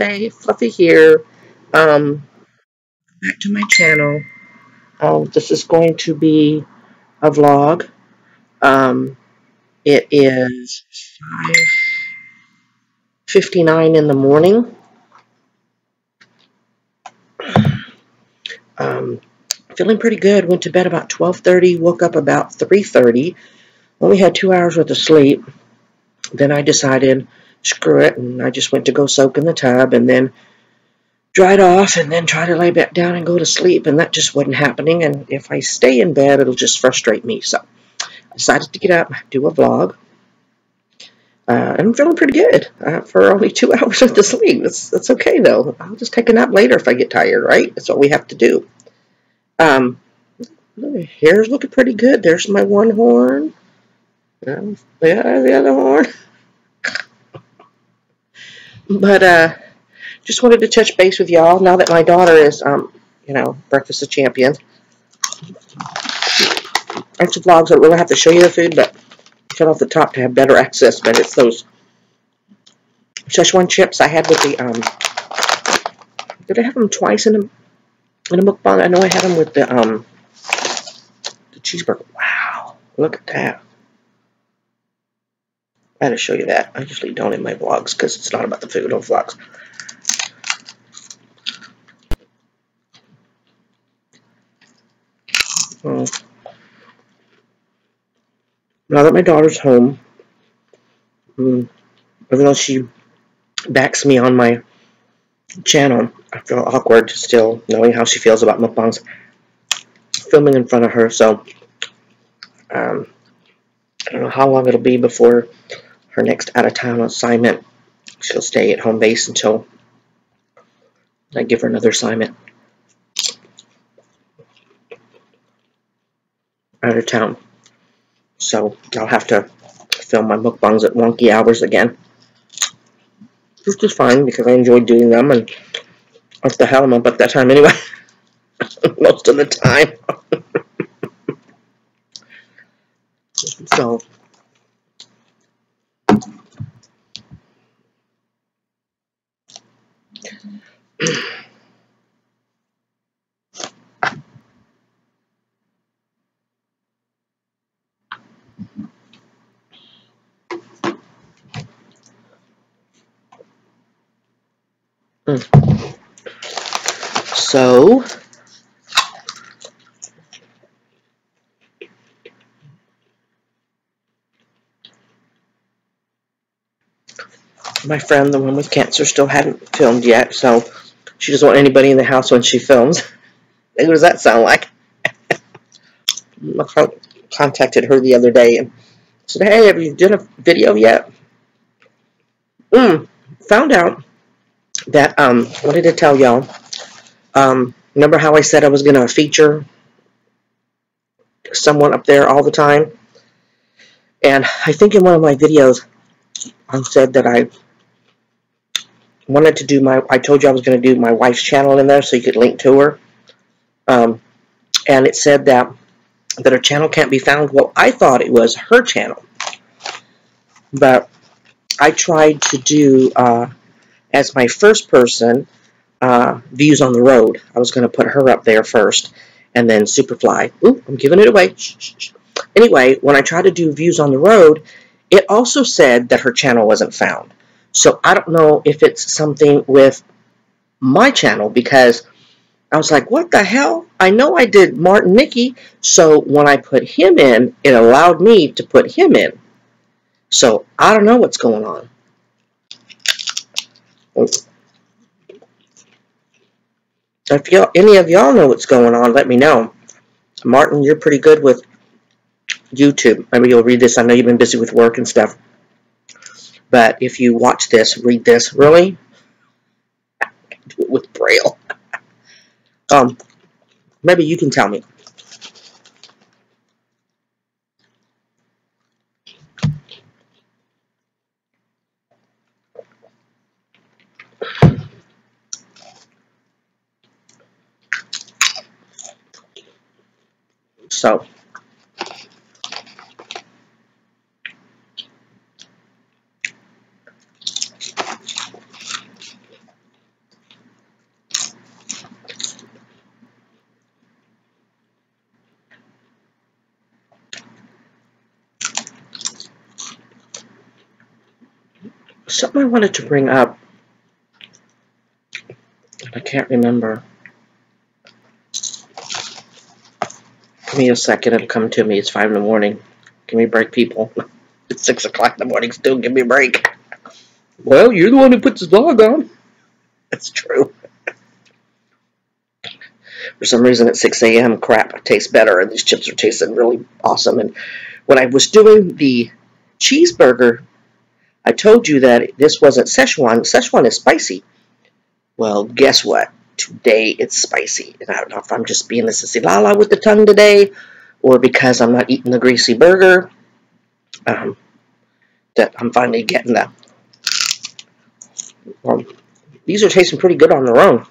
Hey, Fluffy here. Back to my channel. This is going to be a vlog. Um, it is 5:59 in the morning. Um, Feeling pretty good. Went to bed about 12:30. Woke up about 3:30. Only had 2 hours worth of sleep. Then I decided, screw it, and I just went to go soak in the tub, and then dried off, and then try to lay back down and go to sleep, and that just wasn't happening. And if I stay in bed, it'll just frustrate me. So I decided to get up, do a vlog. And I'm feeling pretty good for only 2 hours of the sleep. That's okay, though. I'll just take a nap later if I get tired, right? That's what we have to do. Um, Hair's looking pretty good. There's my one horn. Yeah, the other horn. But just wanted to touch base with y'all now that my daughter is, Breakfast of Champions. Extra vlogs, I don't really have to show you the food, but cut off the top to have better access. But it's those Szechuan chips I had with the, did I have them twice in a mukbang? I know I had them with the cheeseburger. Wow, look at that. I had to show you that. I usually don't in my vlogs because it's not about the food on vlogs. Now that my daughter's home, even though she backs me on my channel, I feel awkward still knowing how she feels about mukbangs filming in front of her. So I don't know how long it'll be before her next out-of-town assignment. She'll stay at home base until I give her another assignment out of town. So I'll have to film my mukbangs at wonky hours again. Which is fine because I enjoy doing them, and what the hell, I'm up at that time anyway. Most of the time. So So my friend, the one with cancer, still hadn't filmed yet, so she doesn't want anybody in the house when she films. What does that sound like? I contacted her the other day and said, hey, have you done a video yet? Found out that, wanted to tell y'all, remember how I said I was going to feature someone up there all the time? And I think in one of my videos, I said that I wanted to do I told you I was going to do my wife's channel in there so you could link to her. And it said that her channel can't be found. Well, I thought it was her channel. But I tried to do, as my first person, Views on the Road. I was going to put her up there first, and then Superfly. Ooh, I'm giving it away. Shh, shh, shh. Anyway, when I tried to do Views on the Road, it also said that her channel wasn't found. So I don't know if it's something with my channel, because I was like, what the hell? I know I did Martin Nicky, so when I put him in, it allowed me to put him in. So I don't know what's going on. If any of y'all know what's going on, let me know. Martin, you're pretty good with YouTube. Maybe you'll read this. I know you've been busy with work and stuff. But if you watch this, read this. Really? Do it with Braille. Maybe you can tell me. So, something I wanted to bring up, and I can't remember. Give me a second, it'll come to me. It's 5 in the morning. Give me a break, people. It's 6 o'clock in the morning still. Give me a break. Well, you're the one who puts this vlog on. That's true. For some reason at 6 a.m. crap tastes better, and these chips are tasting really awesome. And when I was doing the cheeseburger, I told you that this wasn't Szechuan. Szechuan is spicy. Well, guess what? Today it's spicy. And I don't know if I'm just being a sissy lala with the tongue today, or because I'm not eating the greasy burger, that I'm finally getting that. Well, these are tasting pretty good on their own.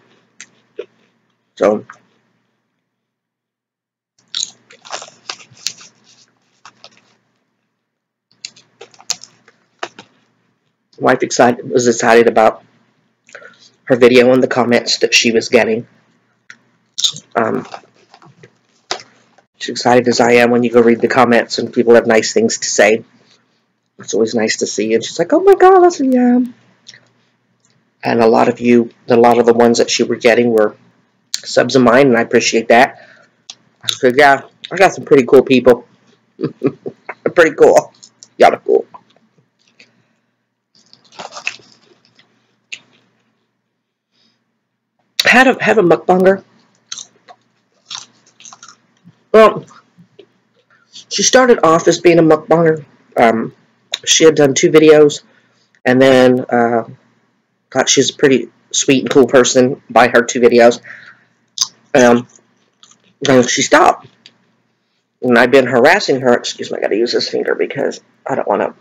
So, wife was excited about her video and the comments that she was getting. She's excited as I am when you go read the comments and people have nice things to say. It's always nice to see. And she's like, "Oh my God, I said, yeah." And a lot of the ones that she were getting were subs of mine, and I appreciate that. I said, yeah, I got some pretty cool people. Pretty cool. Y'all are cool. Have a mukbanger. Well, she started off as being a mukbanger. She had done 2 videos, and then thought she's a pretty sweet and cool person by her 2 videos. And she stopped. And I've been harassing her. Excuse me, I gotta use this finger because I don't want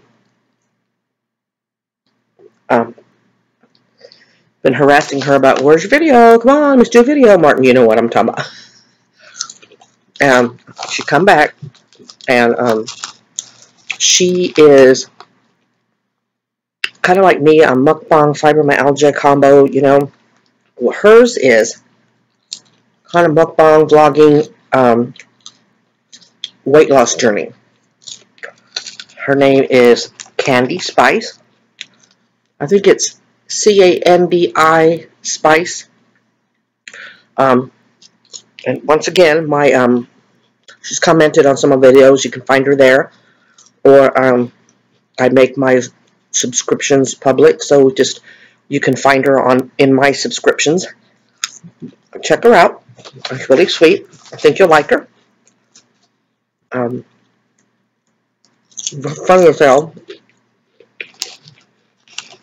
to. Been harassing her about, where's your video? Come on, let's do a video. Martin, you know what I'm talking about. She come back, and she is kind of like me, a mukbang fibromyalgia combo, you know. Well, hers is kind of mukbang vlogging weight loss journey. Her name is Candy Spice. I think it's Canbi Spice. And once again, she's commented on some of the videos. You can find her there, or I make my subscriptions public, so just you can find her in my subscriptions. Check her out. It's really sweet. I think you'll like her. Funny as hell.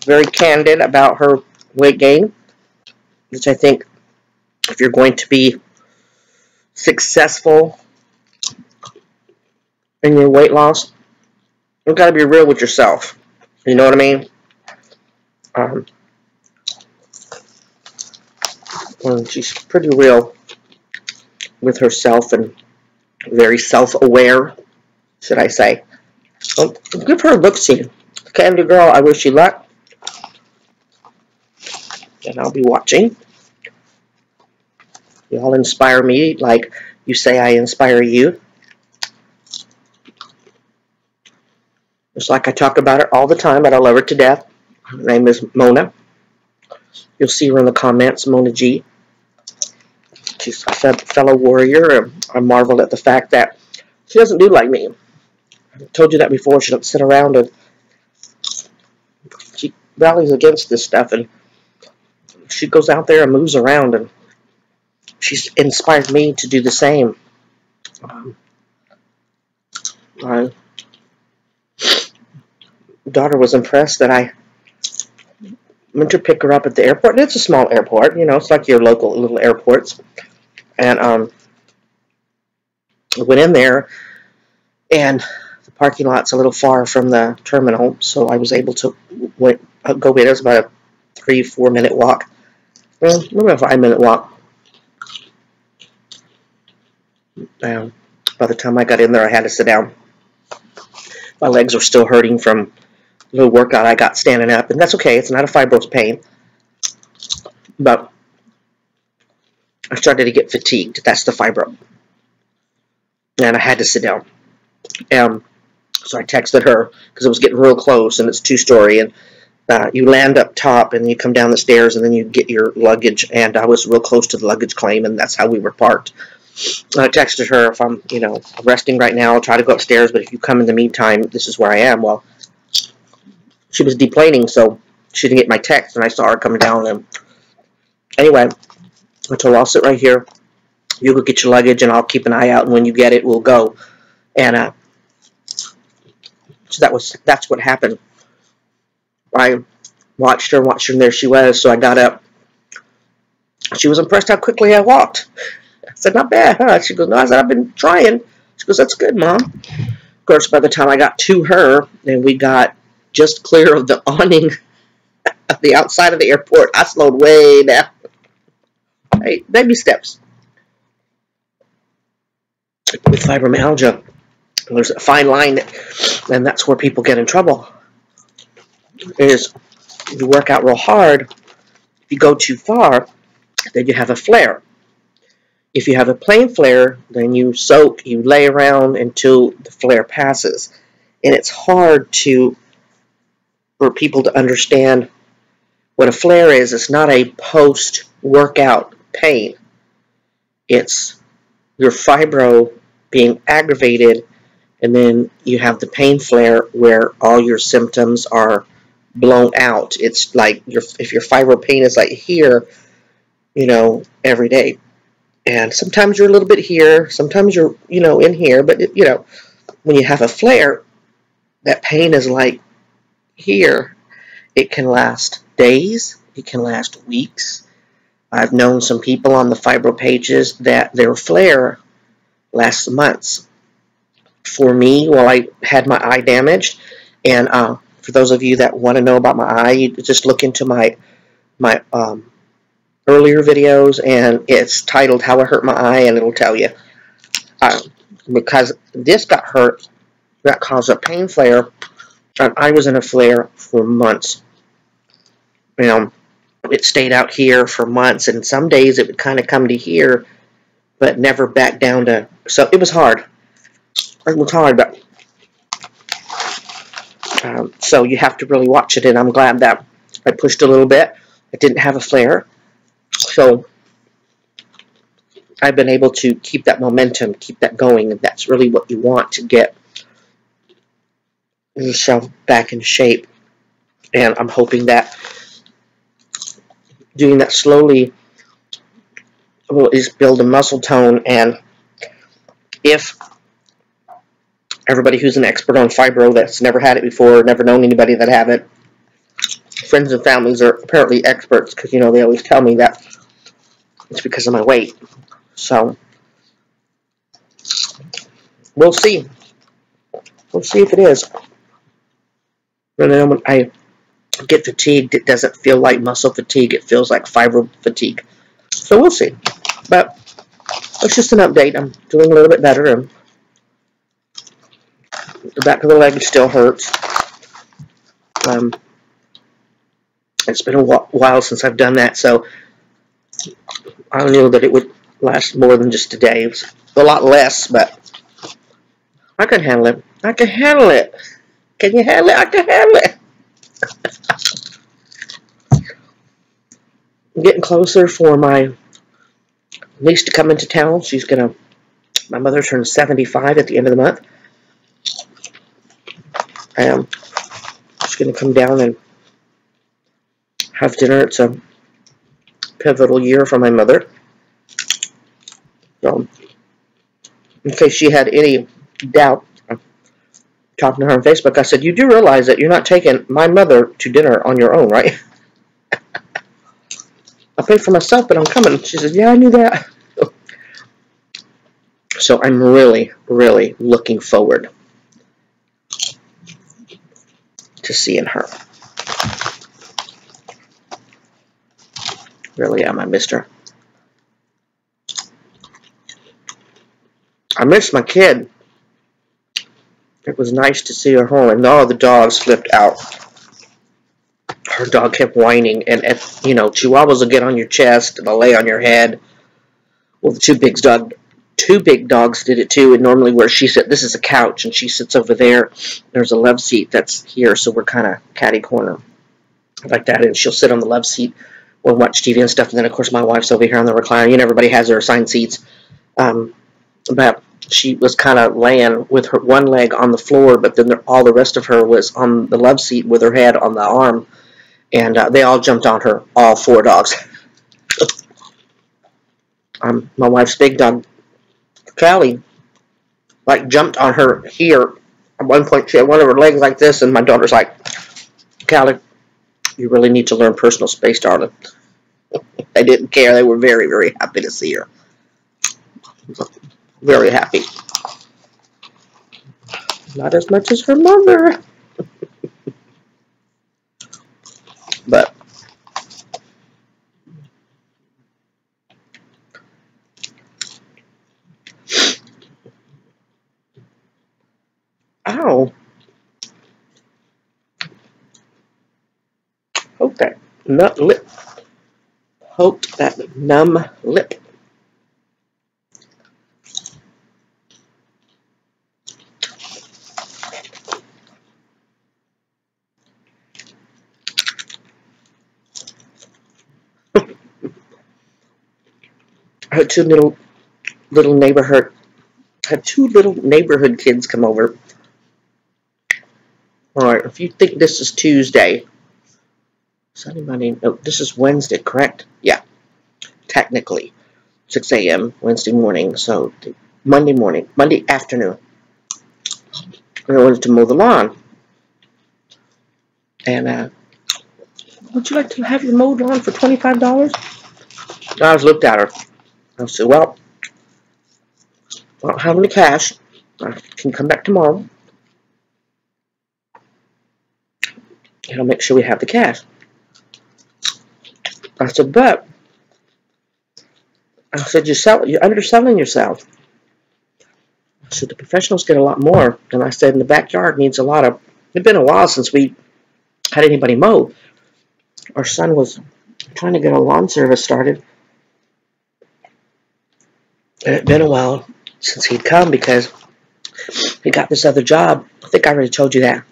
Very candid about her weight gain, which I think if you're going to be successful in your weight loss, you've got to be real with yourself. You know what I mean? She's pretty real with herself and very self-aware, should I say. So give her a look-see. Candy girl, I wish you luck. And I'll be watching. Y'all inspire me like you say I inspire you. Just like I talk about her all the time, but I love her to death. Her name is Mona. You'll see her in the comments, Mona G. She's a fellow warrior, and I marvel at the fact that she doesn't do like me. I told you that before. She doesn't sit around and she rallies against this stuff, and she goes out there and moves around, and she's inspired me to do the same. My daughter was impressed that I went to pick her up at the airport, and it's a small airport, you know, it's like your local little airports. And I went in there, and the parking lot's a little far from the terminal, so I was able to go in. It was about a 3-4 minute walk. Well, maybe a 5-minute walk. By the time I got in there, I had to sit down. My legs were still hurting from the little workout I got standing up, and that's okay. It's not a fibrous pain. But I started to get fatigued. That's the fibro. And I had to sit down. So I texted her because it was getting real close, and it's 2-story, and You land up top and you come down the stairs and then you get your luggage. And I was real close to the luggage claim, and that's how we were parked. I texted her, if I'm, resting right now, I'll try to go upstairs, but if you come in the meantime, this is where I am. Well, she was deplaning, so she didn't get my text, and I saw her coming down. And anyway, I told her, I'll sit right here. You go get your luggage, and I'll keep an eye out, and when you get it, we'll go. And so that's what happened. I watched her, and there she was. So I got up. She was impressed how quickly I walked. I said, not bad, huh? She goes, no, I said, I've been trying. She goes, that's good, Mom. Of course, by the time I got to her, and we got just clear of the awning of the outside of the airport, I slowed way down. Hey, baby steps. With fibromyalgia, there's a fine line, and that's where people get in trouble. Is you work out real hard, if you go too far, then you have a flare. If you have a plain flare, then you soak, you lay around until the flare passes. And it's hard for people to understand what a flare is. It's not a post-workout pain. It's your fibro being aggravated, and then you have the pain flare where all your symptoms are blown out. It's like if your fibro pain is like here, every day. And sometimes you're a little bit here, sometimes you're, in here, but, when you have a flare, that pain is like here. It can last days, it can last weeks. I've known some people on the fibro pages that their flare lasts months. For me, I had my eye damaged, and for those of you that want to know about my eye, you just look into my earlier videos, and it's titled How I Hurt My Eye, and it'll tell you. Because this got hurt, that caused a pain flare, and I was in a flare for months. It stayed out here for months, and some days it would kind of come to here, but never back down to, so it was hard. It was hard, but so you have to really watch it, and I'm glad that I pushed a little bit. I didn't have a flare. So I've been able to keep that momentum, keep that going, and that's really what you want to get yourself back in shape. And I'm hoping that doing that slowly is building muscle tone. And if everybody who's an expert on fibro that's never had it before, never known anybody that have it, friends and families are apparently experts, because, they always tell me that it's because of my weight. So, we'll see. We'll see if it is. And then when I get fatigued, it doesn't feel like muscle fatigue. It feels like fibro fatigue. So, we'll see. But it's just an update. I'm doing a little bit better. And the back of the leg still hurts. It's been a while since I've done that, so I knew that it would last more than just a day. It was a lot less, but I can handle it. I can handle it. Can you handle it? I can handle it. I'm getting closer for my niece to come into town. My mother turns 75 at the end of the month. She's going to come down and have dinner. It's a pivotal year for my mother. So, in case she had any doubt, talking to her on Facebook, I said, you do realize that you're not taking my mother to dinner on your own, right? I paid for myself, but I'm coming. She said, yeah, I knew that. So I'm really, really looking forward to seeing her. Really am. I missed her. I missed my kid. It was nice to see her home, and all the dogs flipped out. Her dog kept whining, and Chihuahuas will get on your chest and they'll lay on your head. Well, the two big dogs did it too, and normally where she sits, this is a couch, and she sits over there. There's a love seat that's here, so we're kind of catty corner. like that, and she'll sit on the love seat or watch TV and stuff. And then, of course, my wife's over here on the recliner. You know, everybody has their assigned seats. But she was kind of laying with her one leg on the floor, but then all the rest of her was on the love seat with her head on the arm. And they all jumped on her, all 4 dogs. My wife's big dog, Callie, like jumped on her here. At one point, she had one of her legs like this, and my daughter's like, Callie, you really need to learn personal space, darling. They didn't care. They were very, very happy to see her. Very happy. Not as much as her mother. But ow. Poke that nut lip. Poke that numb lip. I had two little neighborhood kids come over. All right, if you think this is Tuesday, Sunday, Monday, no, this is Wednesday, correct? Yeah, technically, 6 a.m. Wednesday morning. So Monday afternoon, I wanted to mow the lawn, and would you like to have your mowed lawn for $25? I just looked at her. I said, well, I don't have any cash. I can come back tomorrow, and I'll make sure we have the cash. I said, but you're underselling yourself. I said, the professionals get a lot more. And I said, in the backyard needs a lot of, it's been a while since we had anybody mow. Our son was trying to get a lawn service started. And it had been a while since he'd come because he got this other job. I think I already told you that.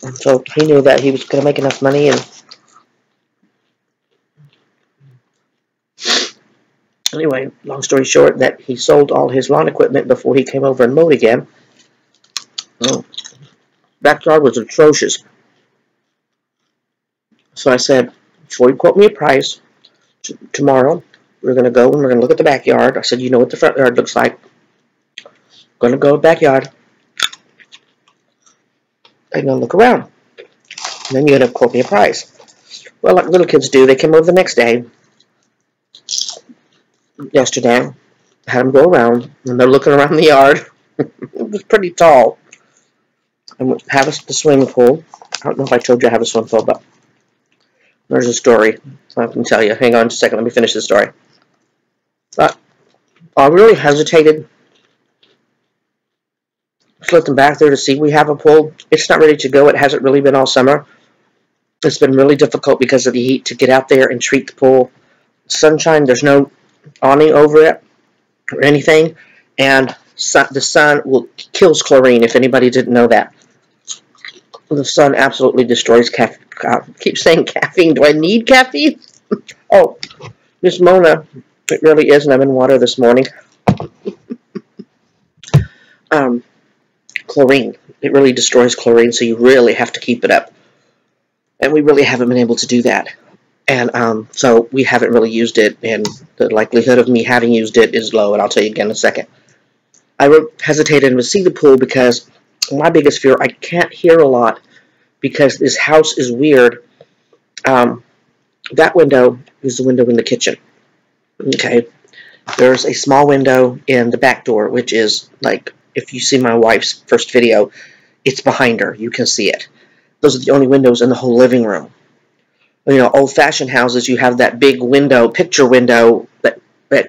And so he knew that he was going to make enough money. And anyway, long story short, that he sold all his lawn equipment before he came over and mowed again. Oh, backyard was atrocious. So I said, before you quote me a price, tomorrow we're going to go and we're going to look at the backyard. I said, you know what the front yard looks like. Going to go backyard. And going to look around. And then you're going to quote me a price. Well, like little kids do, they came over the next day. Yesterday, had them go around, and they're looking around the yard. It was pretty tall. And we have the swimming pool. I don't know if I told you I have a swimming pool, but there's a story I can tell you. Hang on just a second, let me finish the story. But I really hesitated to let them back there to see we have a pool. It's not ready to go. It hasn't really been all summer. It's been really difficult because of the heat to get out there and treat the pool. Sunshine, there's no awning over it or anything, and the sun kills chlorine, if anybody didn't know that. The sun absolutely destroys caffeine. I keep saying caffeine. Do I need caffeine? Oh, Miss Mona, it really is lemon water this morning. Chlorine. It really destroys chlorine, so you really have to keep it up. And we really haven't been able to do that. And so we haven't really used it, and the likelihood of me having used it is low, and I'll tell you again in a second. I hesitated to see the pool because my biggest fear, I can't hear a lot because this house is weird. That window is the window in the kitchen. Okay. There's a small window in the back door, which is like, if you see my wife's first video, it's behind her. You can see it. Those are the only windows in the whole living room. You know, old-fashioned houses, you have that big window, picture window that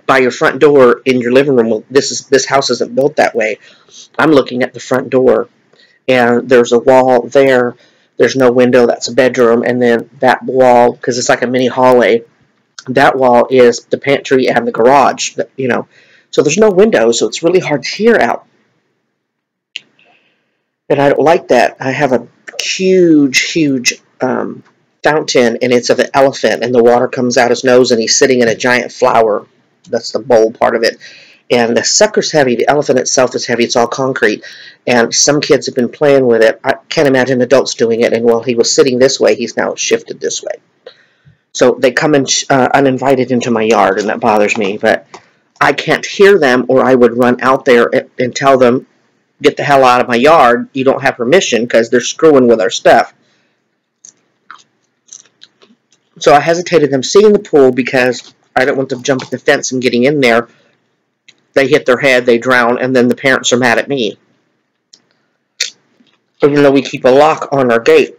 by your front door in your living room. Well, this house isn't built that way. I'm looking at the front door, and there's a wall there. There's no window. That's a bedroom, and then that wall, because it's like a mini hallway, that wall is the pantry and the garage. You know, so there's no window, so it's really hard to hear out. And I don't like that. I have a huge fountain, and it's of an elephant, and the water comes out his nose, and he's sitting in a giant flower. That's the bowl part of it. And the sucker's heavy. The elephant itself is heavy. It's all concrete. And some kids have been playing with it. I can't imagine adults doing it. And while he was sitting this way, he's now shifted this way. So they come in uninvited into my yard, and that bothers me. But I can't hear them, or I would run out there and tell them, get the hell out of my yard. You don't have permission, because they're screwing with our stuff. So I hesitated them seeing the pool because I don't want them jumping the fence and getting in there. They hit their head, they drown, and then the parents are mad at me. Even though we keep a lock on our gate.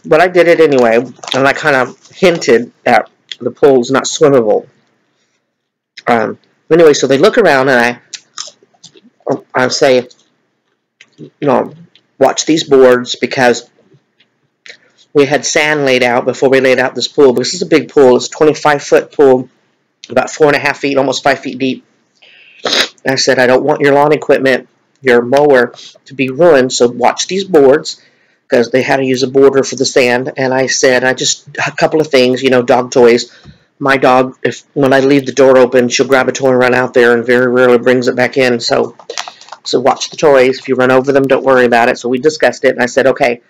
But I did it anyway, and I kind of hinted that the pool's not swimmable. Anyway, so they look around, and I say, watch these boards, because we had sand laid out before we laid out this pool. Because this is a big pool. It's a 25-foot pool, about 4.5 feet, almost 5 feet deep. And I said, I don't want your lawn equipment, your mower, to be ruined, so watch these boards, because they had to use a border for the sand. And I said, a couple of things, dog toys. My dog, when I leave the door open, she'll grab a toy and run out there, and very rarely brings it back in. So watch the toys. If you run over them, don't worry about it. So we discussed it, and I said, okay,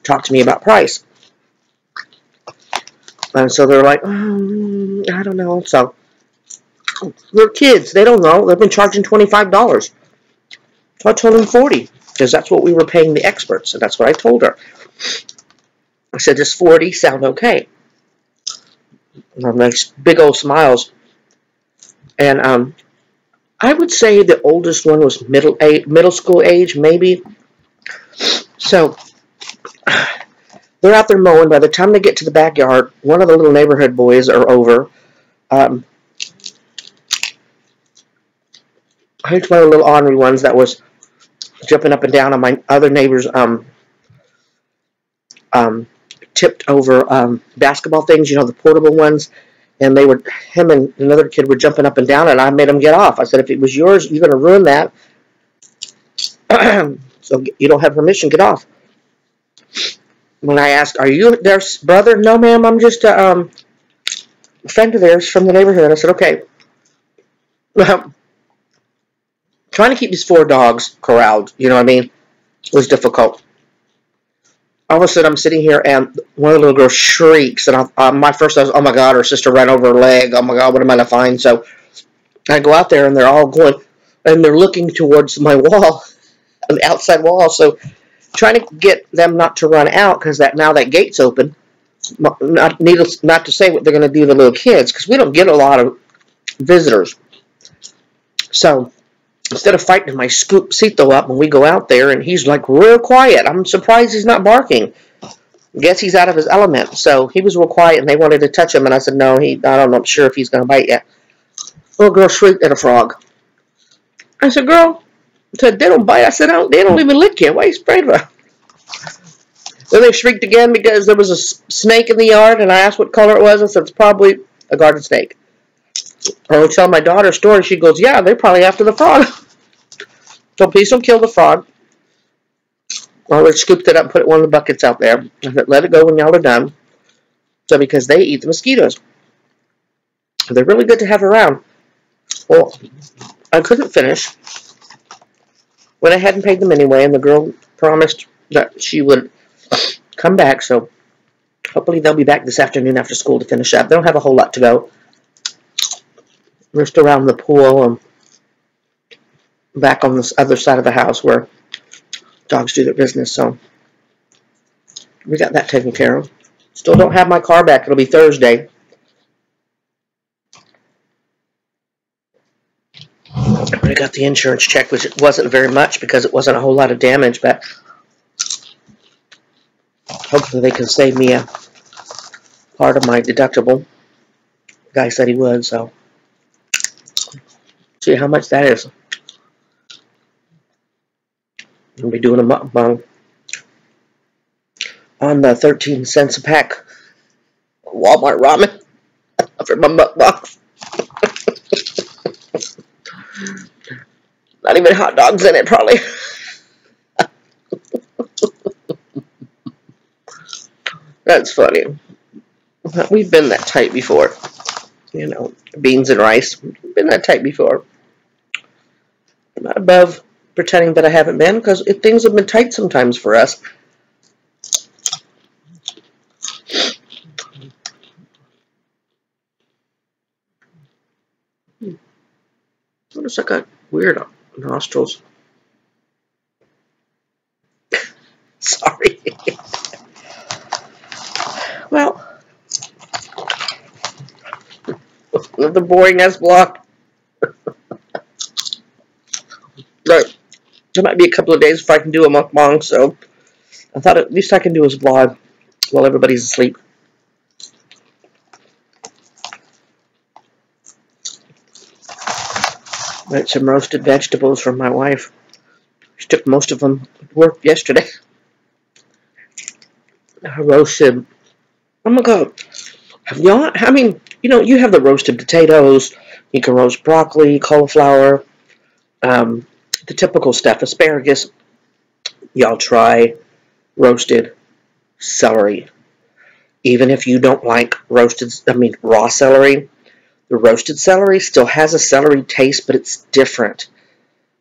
talk to me about price. And so they're like, I don't know. So they're kids. They don't know. They've been charging $25. So I told them $40, because that's what we were paying the experts. And that's what I told her. I said, does $40 sound okay? And nice big old smiles. And I would say the oldest one was middle school age, maybe. So they're out there mowing. By the time they get to the backyard, one of the little neighborhood boys are over. Here's one of the little ornery ones that was jumping up and down on my other neighbor's tipped over basketball things, the portable ones. And him and another kid were jumping up and down, and I made them get off. I said, if it was yours, you're going to ruin that. So you don't have permission, get off. When I asked, are you their brother? No, ma'am, I'm just a friend of theirs from the neighborhood. I said, okay. Trying to keep these 4 dogs corralled, was difficult. All of a sudden, I'm sitting here, and one of the little girls shrieks, and my first thought was, oh my God, her sister ran over her leg. Oh my God, what am I going to find? So I go out there, and they're all going, and they're looking towards my wall, the outside wall. So trying to get them not to run out, because now that gate's open. Not to say what they're going to do to the little kids, because we don't get a lot of visitors. So instead of fighting, my scoop Cito up when we go out there, and he's like real quiet. I'm surprised he's not barking. Guess he's out of his element. So he was real quiet, and they wanted to touch him, and I said, no, I don't know, I'm sure if he's going to bite yet. Little girl shrieked at a frog. I said, girl, they don't bite. I said, they don't even lick you. Why are you spraying for? Then they shrieked again because there was a snake in the yard, and I asked what color it was. I said, it's probably a garden snake. I would tell my daughter a story. She goes, yeah, they're probably after the frog. So please don't kill the frog. I scooped it up and put it in one of the buckets out there. I said, let it go when y'all are done. So because they eat the mosquitoes. They're really good to have around. Well, I couldn't finish. Went ahead and paid them anyway, and the girl promised that she would come back. So hopefully they'll be back this afternoon after school to finish up. They don't have a whole lot to go. Just around the pool and back on this other side of the house where dogs do their business. So we got that taken care of. Still don't have my car back. It'll be Thursday. I already got the insurance check, which wasn't very much because it wasn't a whole lot of damage, but hopefully they can save me a part of my deductible. The guy said he would, so see how much that is. I'll be doing a mukbang on the 13 cents a pack Walmart ramen for my mukbang. Not even hot dogs in it, probably. That's funny. We've been that tight before. You know, beans and rice. We've been that tight before. I'm not above pretending that I haven't been, because things have been tight sometimes for us. Notice I got weird nostrils. Sorry. Well, the boring ass vlog. Right. There might be a couple of days if I can do a mukbang, so I thought at least I can do a vlog while everybody's asleep. I had some roasted vegetables from my wife. She took most of them to work yesterday. I roasted. Oh my god. Have y'all? I mean, you know, you have the roasted potatoes. You can roast broccoli, cauliflower, the typical stuff, asparagus. Y'all try roasted celery. Even if you don't like raw celery, the roasted celery still has a celery taste, but it's different.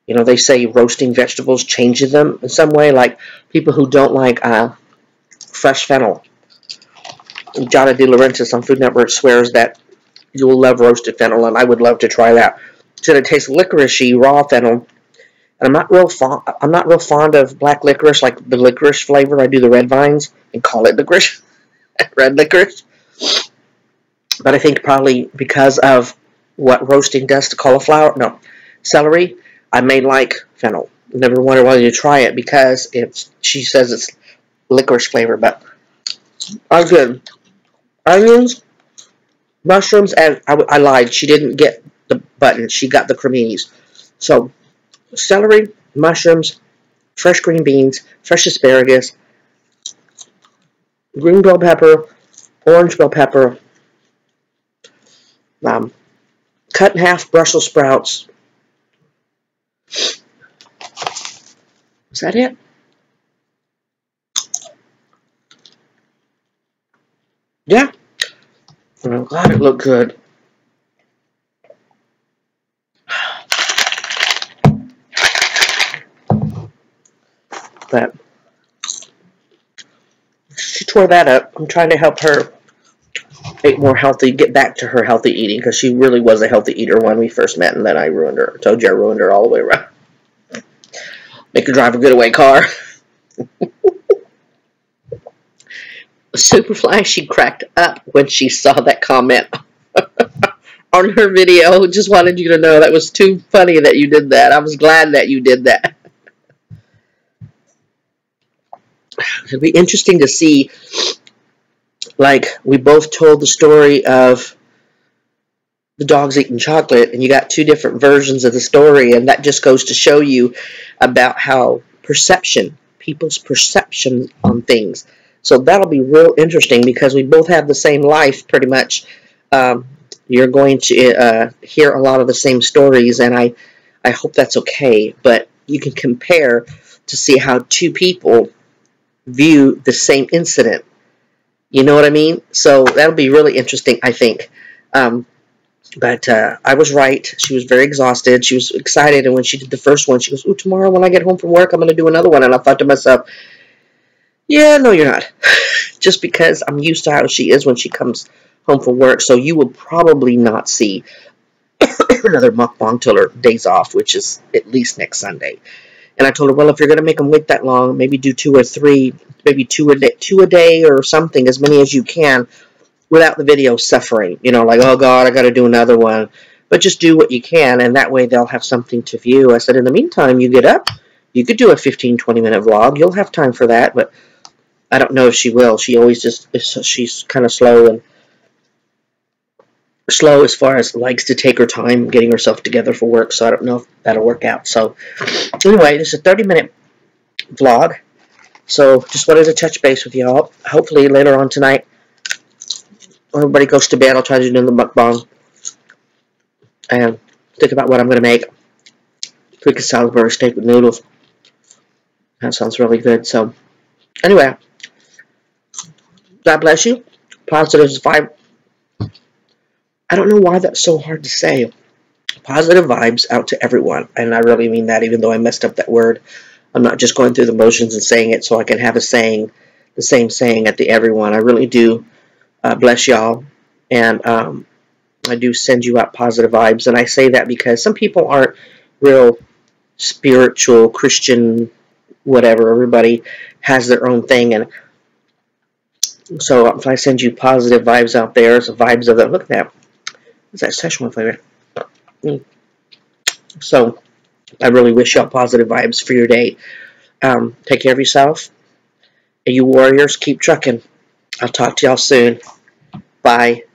You know, they say roasting vegetables changes them in some way, like people who don't like fresh fennel. Jana De Laurentiis on Food Network swears that you will love roasted fennel, and I would love to try that. So it tastes licoricey, raw fennel. And I'm not real fond of black licorice, like the licorice flavor. I do the red vines and call it licorice, red licorice. But I think probably because of what roasting does to celery, I may like fennel. Never wanted to try it because she says it's licorice flavor, but I'm good. Onions, mushrooms, and I lied. She didn't get the button. She got the creminis. So celery, mushrooms, fresh green beans, fresh asparagus, green bell pepper, orange bell pepper, cut in half Brussels sprouts. Is that it? Yeah. I'm glad it looked good. But she tore that up. I'm trying to help her eat more healthy, get back to her healthy eating, because she really was a healthy eater when we first met, and then I ruined her. I told you I ruined her all the way around. Make her drive a getaway car. Superfly, she cracked up when she saw that comment on her video. Just wanted you to know that was too funny that you did that. I was glad that you did that. It'll be interesting to see, like, we both told the story of the dogs eating chocolate, and you got two different versions of the story, and that just goes to show you about how people's perception on things. So that'll be real interesting because we both have the same life, pretty much. You're going to hear a lot of the same stories, and I hope that's okay. But you can compare to see how two people view the same incident. You know what I mean? So that'll be really interesting, I think. But I was right. She was very exhausted. She was excited. And when she did the first one, she goes, "Ooh, tomorrow when I get home from work, I'm going to do another one." And I thought to myself, yeah, no, you're not. Just because I'm used to how she is when she comes home from work. So you will probably not see another mukbang till her days off, which is at least next Sunday. And I told her, well, if you're going to make them wait that long, maybe do 2 or 3, maybe two a day or something, as many as you can, without the video suffering. You know, like, oh, God, I got to do another one. But just do what you can, and that way they'll have something to view. I said, in the meantime, you get up. You could do a 15, 20-minute vlog. You'll have time for that, but I don't know if she will. She always she's kind of slow as far as likes to take her time getting herself together for work, so I don't know if that'll work out. So anyway, this is a 30-minute vlog, so just wanted to touch base with y'all. Hopefully later on tonight, when everybody goes to bed, I'll try to do the mukbang and think about what I'm going to make. Freaking Salisbury steak with noodles. That sounds really good. So anyway, God bless you. Positive vibe. I don't know why that's so hard to say. Positive vibes out to everyone. And I really mean that, even though I messed up that word. I'm not just going through the motions and saying it so I can have a saying, the same saying at the everyone. I really do bless y'all. And I do send you out positive vibes. And I say that because some people aren't real spiritual, Christian, whatever. Everybody has their own thing. And so if I send you positive vibes out there, it's vibes of it. Look at that. What's that Szechuan flavor? So I really wish y'all positive vibes for your day. Take care of yourself. And you warriors, keep trucking. I'll talk to y'all soon. Bye.